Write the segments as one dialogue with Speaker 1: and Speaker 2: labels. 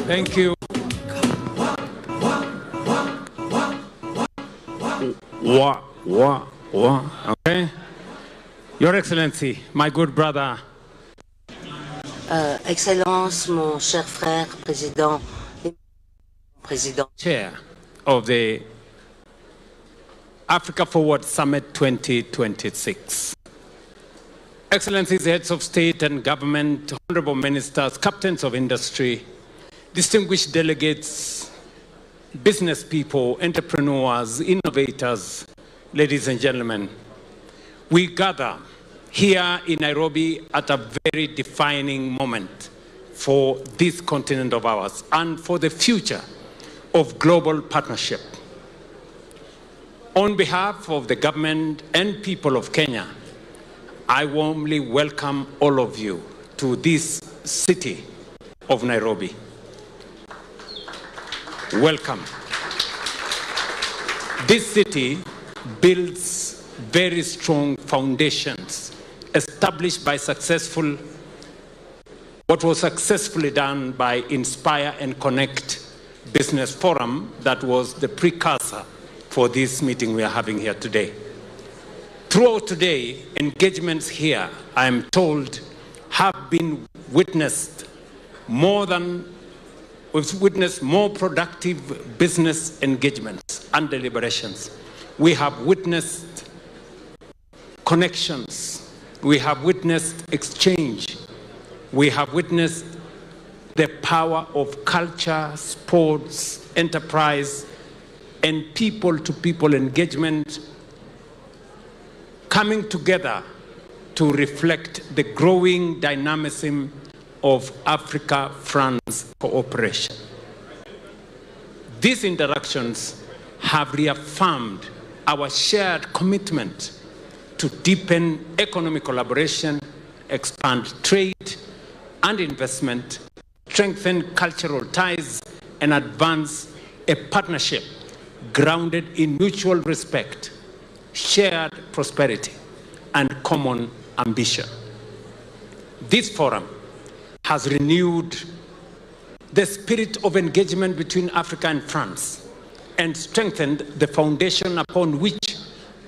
Speaker 1: Thank you. Okay. Your Excellency, my good brother.
Speaker 2: Excellence, mon cher frère, président.
Speaker 1: Chair of the Africa Forward Summit 2026. Excellencies, heads of state and government, honorable ministers, captains of industry, distinguished delegates, business people, entrepreneurs, innovators, ladies and gentlemen, we gather here in Nairobi at a very defining moment for this continent of ours and for the future of global partnership. On behalf of the government and people of Kenya, I warmly welcome all of you to this city of Nairobi. Welcome. This city builds very strong foundations established by what was successfully done by Inspire and Connect Business Forum that was the precursor for this meeting we are having here today. Throughout today, engagements here, I am told, have been witnessed more productive business engagements and deliberations. We have witnessed connections. We have witnessed exchange. We have witnessed the power of culture, sports, enterprise, and people-to-people engagement coming together to reflect the growing dynamism of Africa-France cooperation. These interactions have reaffirmed our shared commitment to deepen economic collaboration, expand trade and investment, strengthen cultural ties, and advance a partnership grounded in mutual respect, shared prosperity, and common ambition. This forum has renewed the spirit of engagement between Africa and France and strengthened the foundation upon which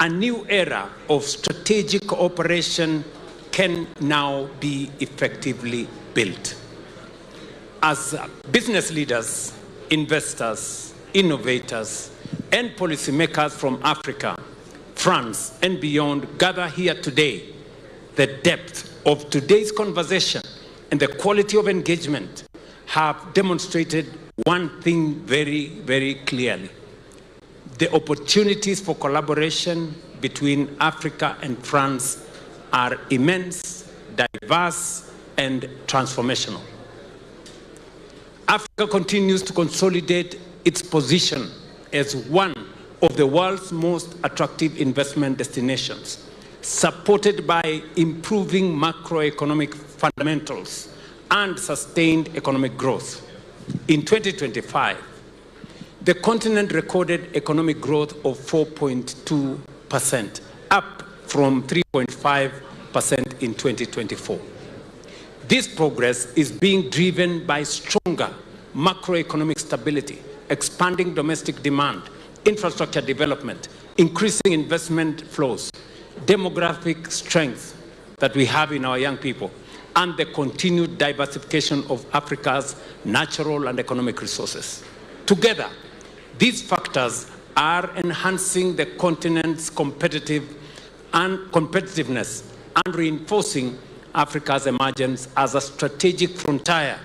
Speaker 1: a new era of strategic cooperation can now be effectively built. As business leaders, investors, innovators, and policymakers from Africa, France, and beyond gather here today, the depth of today's conversation and the quality of engagement have demonstrated one thing very, very clearly. The opportunities for collaboration between Africa and France are immense, diverse, and transformational. Africa continues to consolidate its position as one of the world's most attractive investment destinations, supported by improving macroeconomic fundamentals and sustained economic growth. In 2025, the continent recorded economic growth of 4.2%, up from 3.5% in 2024. This progress is being driven by stronger macroeconomic stability, expanding domestic demand, infrastructure development, increasing investment flows, demographic strength that we have in our young people, and the continued diversification of Africa's natural and economic resources. Together, these factors are enhancing the continent's competitiveness and reinforcing Africa's emergence as a strategic frontier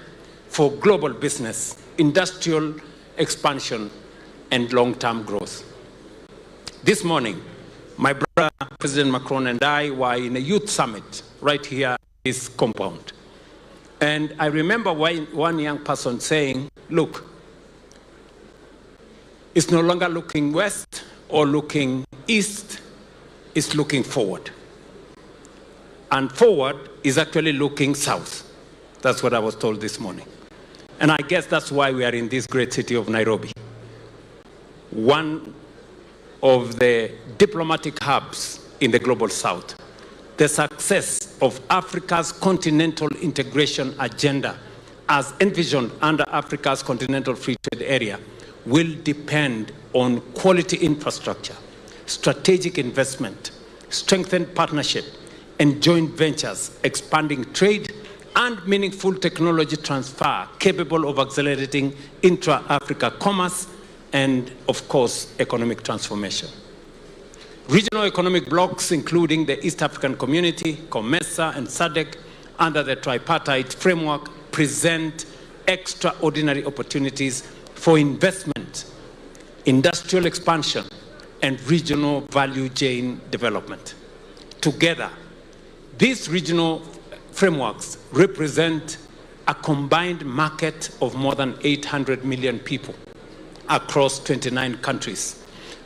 Speaker 1: for global business, industrial expansion, and long-term growth. This morning, my brother, President Macron, and I were in a youth summit right here in this compound. And I remember one young person saying, look, it's no longer looking west or looking east, it's looking forward. And forward is actually looking south. That's what I was told this morning. And I guess that's why we are in this great city of Nairobi, one of the diplomatic hubs in the global south. The success of Africa's continental integration agenda as envisioned under Africa's continental free trade area, will depend on quality infrastructure, strategic investment, strengthened partnership, and joint ventures, expanding trade and meaningful technology transfer capable of accelerating intra-Africa commerce and, of course, economic transformation. Regional economic blocs, including the East African Community, COMESA, and SADC, under the tripartite framework, present extraordinary opportunities for investment, industrial expansion, and regional value chain development. Together, these regional frameworks represent a combined market of more than 800 million people across 29 countries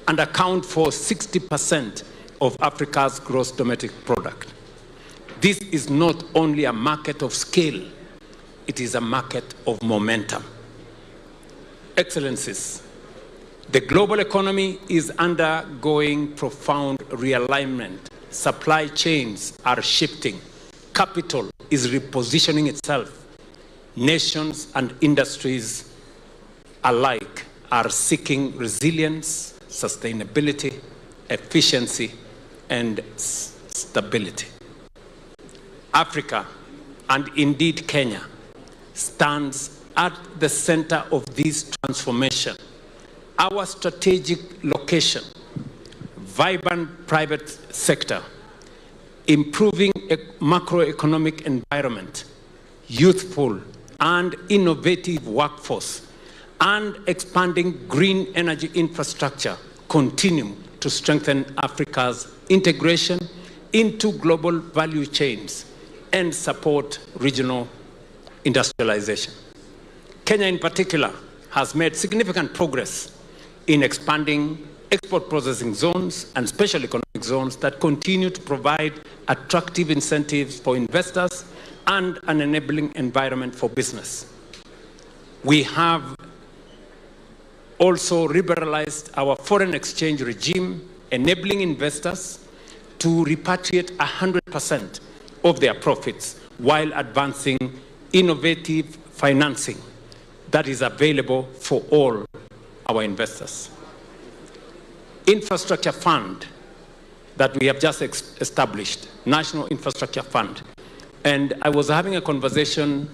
Speaker 1: and account for 60% of Africa's gross domestic product. This is not only a market of scale, it is a market of momentum. Excellencies, the global economy is undergoing profound realignment. Supply chains are shifting. Capital is repositioning itself. Nations and industries alike are seeking resilience, sustainability, efficiency, and stability. Africa, and indeed Kenya, stands at the center of this transformation. Our strategic location, vibrant private sector, improving a macroeconomic environment, youthful and innovative workforce, and expanding green energy infrastructure continue to strengthen Africa's integration into global value chains and support regional industrialization. Kenya in particular has made significant progress in expanding export processing zones and special economic zones that continue to provide attractive incentives for investors and an enabling environment for business. We have also liberalized our foreign exchange regime, enabling investors to repatriate 100% of their profits while advancing innovative financing that is available for all our investors. Infrastructure Fund that we have just established, National Infrastructure Fund. And I was having a conversation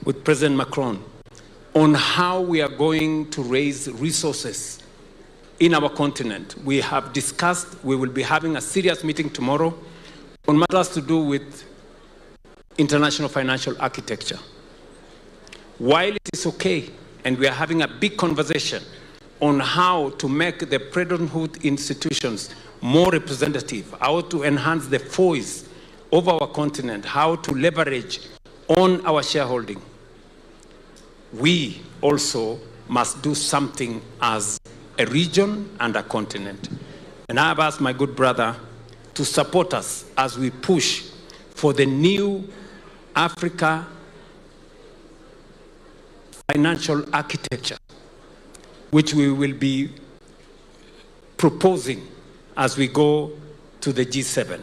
Speaker 1: with President Macron on how we are going to raise resources in our continent. We have discussed, we will be having a serious meeting tomorrow on matters to do with international financial architecture. While it is okay, and we are having a big conversation on how to make the Bretton Woods institutions more representative, how to enhance the voice of our continent, how to leverage on our shareholding, we also must do something as a region and a continent. And I have asked my good brother to support us as we push for the new Africa financial architecture, which we will be proposing as we go to the G7.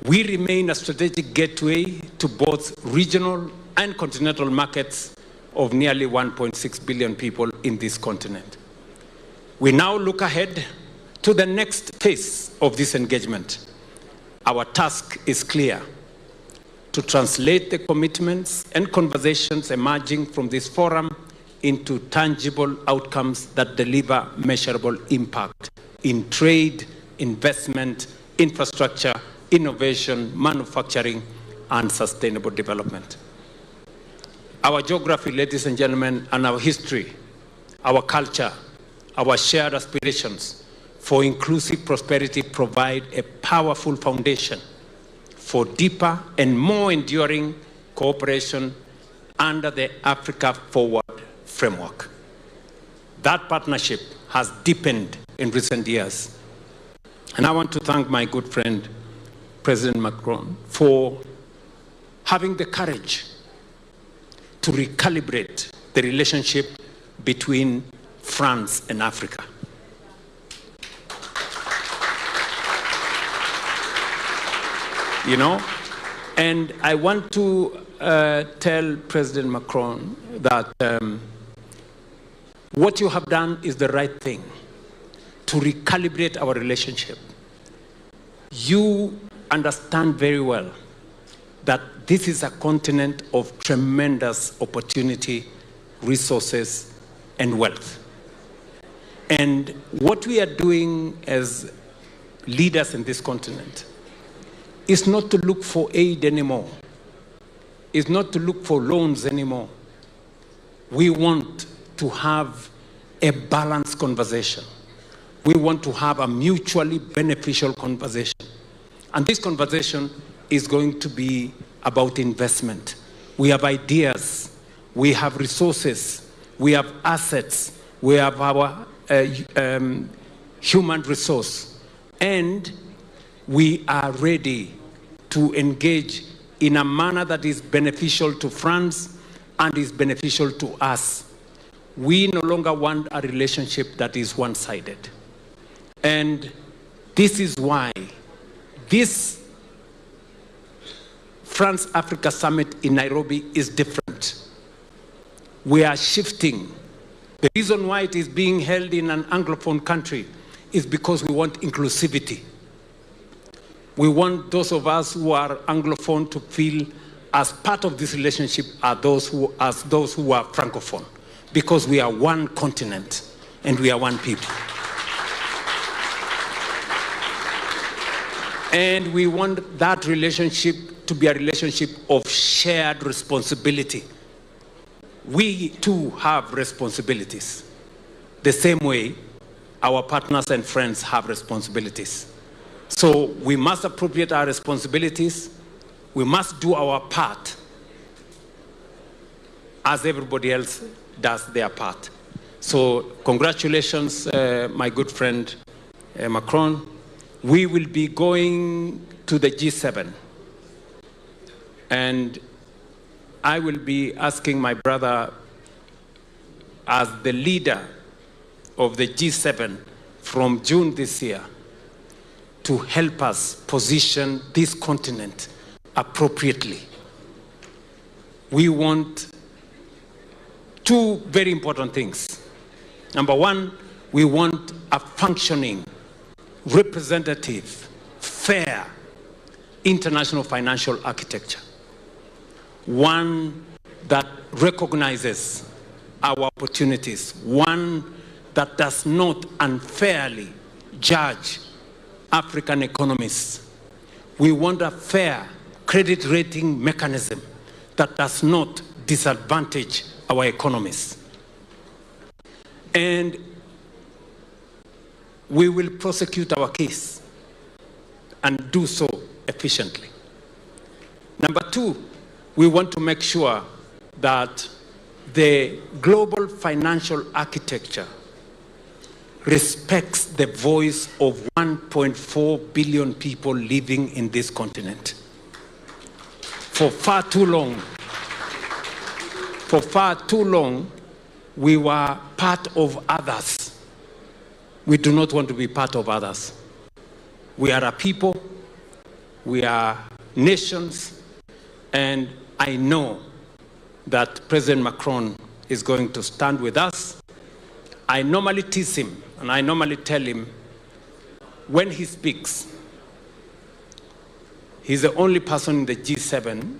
Speaker 1: We remain a strategic gateway to both regional and continental markets of nearly 1.6 billion people in this continent. We now look ahead to the next phase of this engagement. Our task is clear: to translate the commitments and conversations emerging from this forum into tangible outcomes that deliver measurable impact in trade, investment, infrastructure, innovation, manufacturing, and sustainable development. Our geography, ladies and gentlemen, and our history, our culture, our shared aspirations for inclusive prosperity provide a powerful foundation for deeper and more enduring cooperation under the Africa Forward framework. That partnership has deepened in recent years. And I want to thank my good friend, President Macron, for having the courage to recalibrate the relationship between France and Africa. You know, and I want to tell President Macron that what you have done is the right thing to recalibrate our relationship. You understand very well that this is a continent of tremendous opportunity, resources, and wealth. And what we are doing as leaders in this continent is not to look for aid anymore. It's not to look for loans anymore. We want to have a balanced conversation. We want to have a mutually beneficial conversation. And this conversation is going to be about investment. We have ideas, we have resources, we have assets, we have our human resource, and we are ready to engage in a manner that is beneficial to France and is beneficial to us. We no longer want a relationship that is one-sided. And this is why this France-Africa Summit in Nairobi is different. We are shifting. The reason why it is being held in an Anglophone country is because we want inclusivity. We want those of us who are Anglophone to feel as part of this relationship as those who are Francophone, because we are one continent and we are one people. And we want that relationship to be a relationship of shared responsibility. We too have responsibilities, the same way our partners and friends have responsibilities. So we must appropriate our responsibilities. We must do our part as everybody else does their part. So congratulations, my good friend Macron. We will be going to the G7. And I will be asking my brother, as the leader of the G7 from June this year, to help us position this continent appropriately. We want two very important things. Number one, we want a functioning, representative, fair international financial architecture. One that recognizes our opportunities, one that does not unfairly judge African economies. We want a fair credit rating mechanism that does not disadvantage our economies. And we will prosecute our case and do so efficiently. Number two, we want to make sure that the global financial architecture respects the voice of 1.4 billion people living in this continent. For far too long, we were part of others. We do not want to be part of others. We are a people, we are nations, and I know that President Macron is going to stand with us. I normally tease him, and I normally tell him, when he speaks, he's the only person in the G7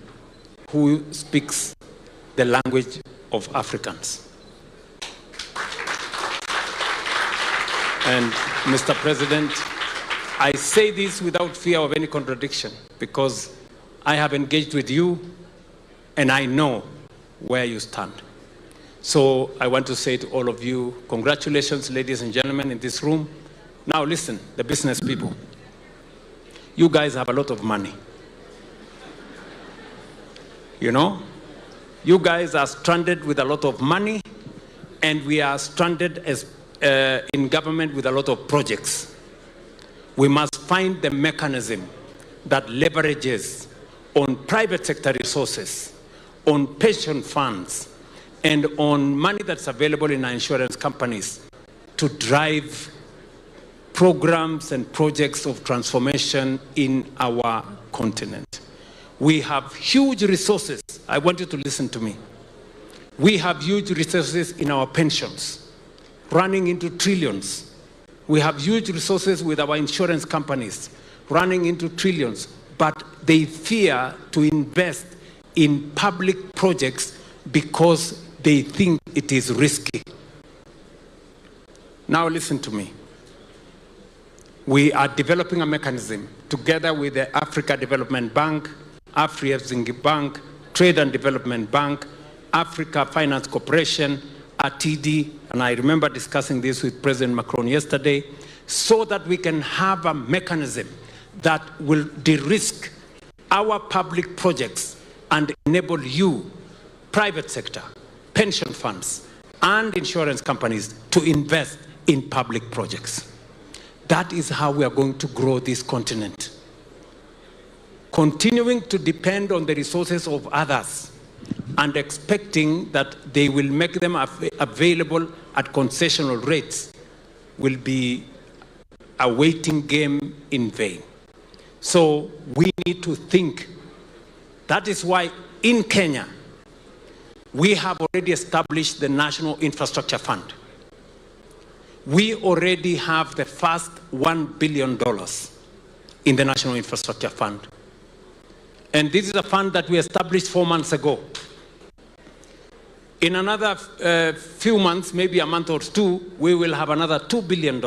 Speaker 1: who speaks the language of Africans. And Mr. President, I say this without fear of any contradiction, because I have engaged with you and I know where you stand. So I want to say to all of you, congratulations, ladies and gentlemen in this room. Now listen, the business people. You guys have a lot of money. You know? You guys are stranded with a lot of money, and we are stranded as in government with a lot of projects. We must find the mechanism that leverages on private sector resources, on pension funds, and on money that's available in our insurance companies to drive programs and projects of transformation in our continent. We have huge resources I want you to listen to me. We have huge resources in our pensions, running into trillions. We have huge resources with our insurance companies, running into trillions, but they fear to invest in public projects because they think it is risky. Now listen to me. We are developing a mechanism together with the Africa Development Bank, Afrexim Bank, Trade and Development Bank, Africa Finance Corporation, RTD, and I remember discussing this with President Macron yesterday, so that we can have a mechanism that will de-risk our public projects and enable you, private sector, pension funds, and insurance companies to invest in public projects. That is how we are going to grow this continent. Continuing to depend on the resources of others and expecting that they will make them available at concessional rates will be a waiting game in vain. So we need to think. That is why in Kenya, we have already established the National Infrastructure Fund. We already have the first $1 billion in the National Infrastructure Fund. And this is a fund that we established 4 months ago. In another few months, maybe a month or two, we will have another $2 billion.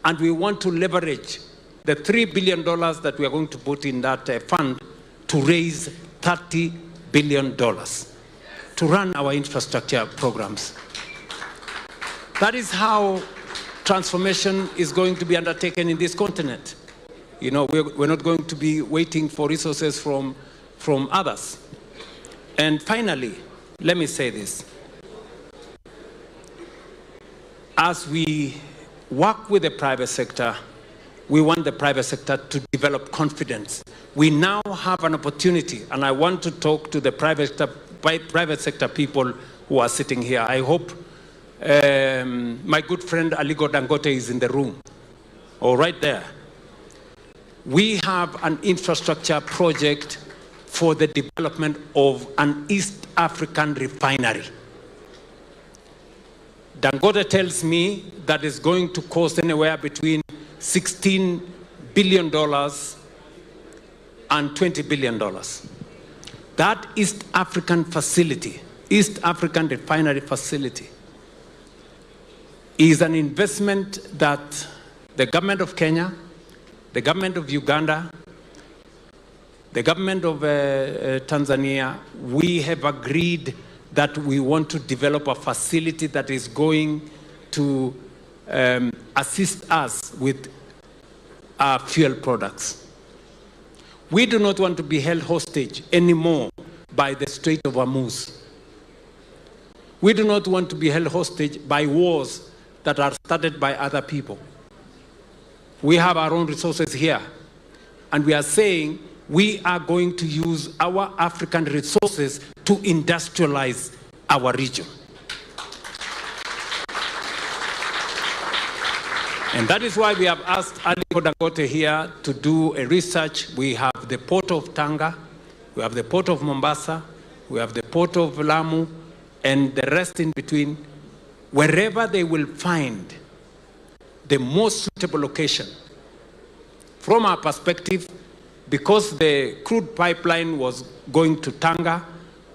Speaker 1: And we want to leverage the $3 billion that we are going to put in that fund to raise $30 billion to run our infrastructure programs. That is how transformation is going to be undertaken in this continent. You know, we're not going to be waiting for resources from others. And finally, let me say this. As we work with the private sector, we want the private sector to develop confidence. We now have an opportunity, and I want to talk to the private sector people who are sitting here. I hope my good friend Aliko Dangote is in the room, or right there. We have an infrastructure project for the development of an East African refinery. Dangote tells me that it's going to cost anywhere between $16 billion and $20 billion. That East African facility, East African refinery facility, is an investment that the government of Kenya, the government of Uganda, the government of Tanzania, we have agreed that we want to develop a facility that is going to assist us with our fuel products. We do not want to be held hostage anymore by the Strait of Hormuz. We do not want to be held hostage by wars that are started by other people. We have our own resources here, and we are saying we are going to use our African resources to industrialize our region. And that is why we have asked Aliko Dangote here to do a research. We have the port of Tanga, we have the port of Mombasa, we have the port of Lamu, and the rest in between. Wherever they will find the most suitable location. From our perspective, because the crude pipeline was going to Tanga,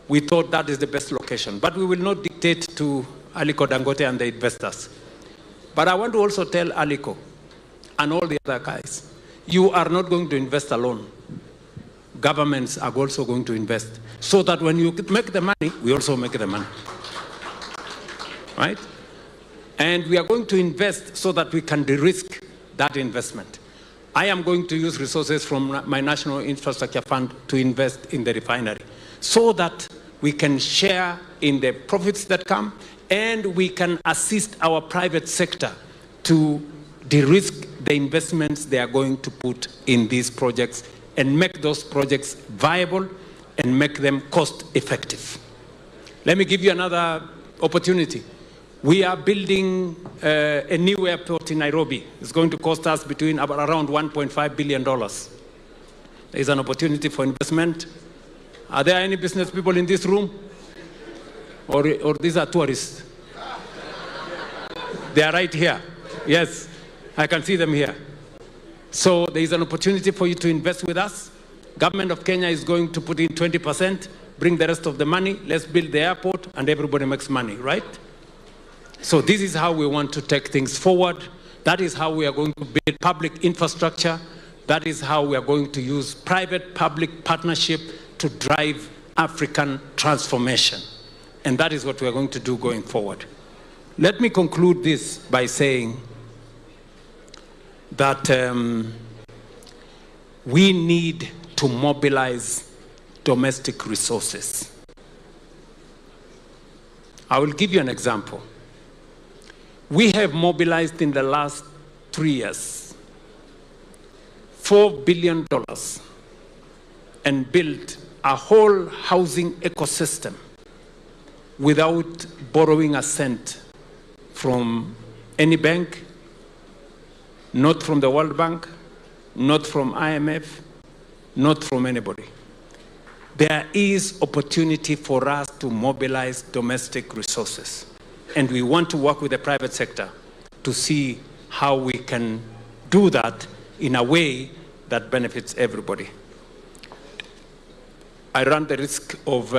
Speaker 1: we thought that is the best location. But we will not dictate to Aliko Dangote and the investors. But I want to also tell Aliko and all the other guys, you are not going to invest alone. Governments are also going to invest. So that when you make the money, we also make the money. Right? And we are going to invest so that we can de-risk that investment. I am going to use resources from my National Infrastructure Fund to invest in the refinery so that we can share in the profits that come and we can assist our private sector to de-risk the investments they are going to put in these projects and make those projects viable and make them cost effective. Let me give you another opportunity. We are building a new airport in Nairobi. It's going to cost us around $1.5 billion. There is an opportunity for investment. Are there any business people in this room? Or these are tourists? They are right here. Yes, I can see them here. So there is an opportunity for you to invest with us. Government of Kenya is going to put in 20%, bring the rest of the money, let's build the airport, and everybody makes money, right? So this is how we want to take things forward. That is how we are going to build public infrastructure. That is how we are going to use private-public partnership to drive African transformation. And that is what we are going to do going forward. Let me conclude this by saying that we need to mobilize domestic resources. I will give you an example. We have mobilized in the last 3 years $4 billion and built a whole housing ecosystem without borrowing a cent from any bank, not from the World Bank, not from IMF, not from anybody. There is opportunity for us to mobilize domestic resources. And we want to work with the private sector to see how we can do that in a way that benefits everybody. I run the risk of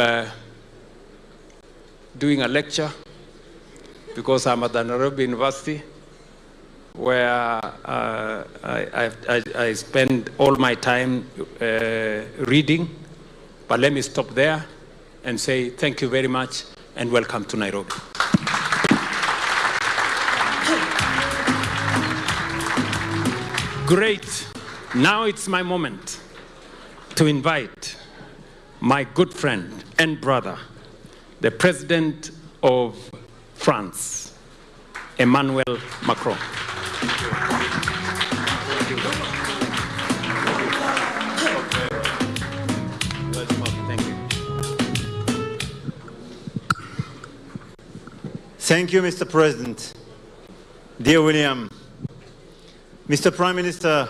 Speaker 1: doing a lecture because I'm at the Nairobi University, where I spend all my time reading. But let me stop there and say thank you very much and welcome to Nairobi. Great. Now it's my moment to invite my good friend and brother, the President of France, Emmanuel Macron.
Speaker 3: Thank you, Mr. President. Dear William, Mr. Prime Minister,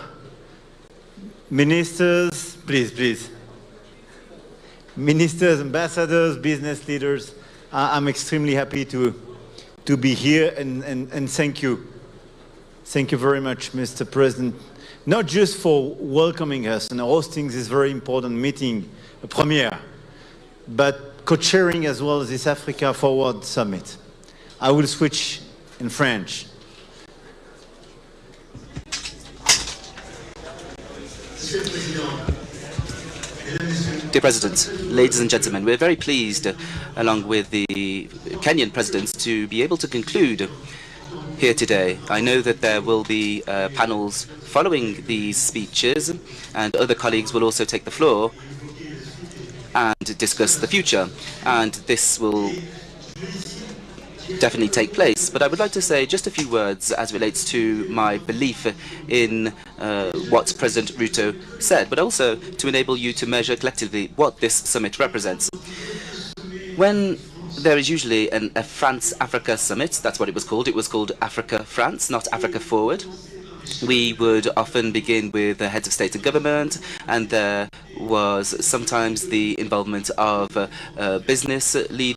Speaker 3: ministers, please. Ministers, ambassadors, business leaders, I'm extremely happy to be here and thank you. Thank you very much, Mr. President, not just for welcoming us and hosting this very important meeting, a premiere, but co-chairing as well as this Africa Forward Summit. I will switch in French.
Speaker 4: Dear President, ladies and gentlemen, we're very pleased, along with the Kenyan President, to be able to conclude here today. I know that there will be panels following these speeches, and other colleagues will also take the floor and discuss the future, and this will definitely take place. But I would like to say just a few words as relates to my belief in what President Ruto said, but also to enable you to measure collectively what this summit represents. When there is usually a France-Africa summit, that's what it was called Africa-France, not Africa Forward. We would often begin with the heads of state and government, and there was sometimes the involvement of business leaders,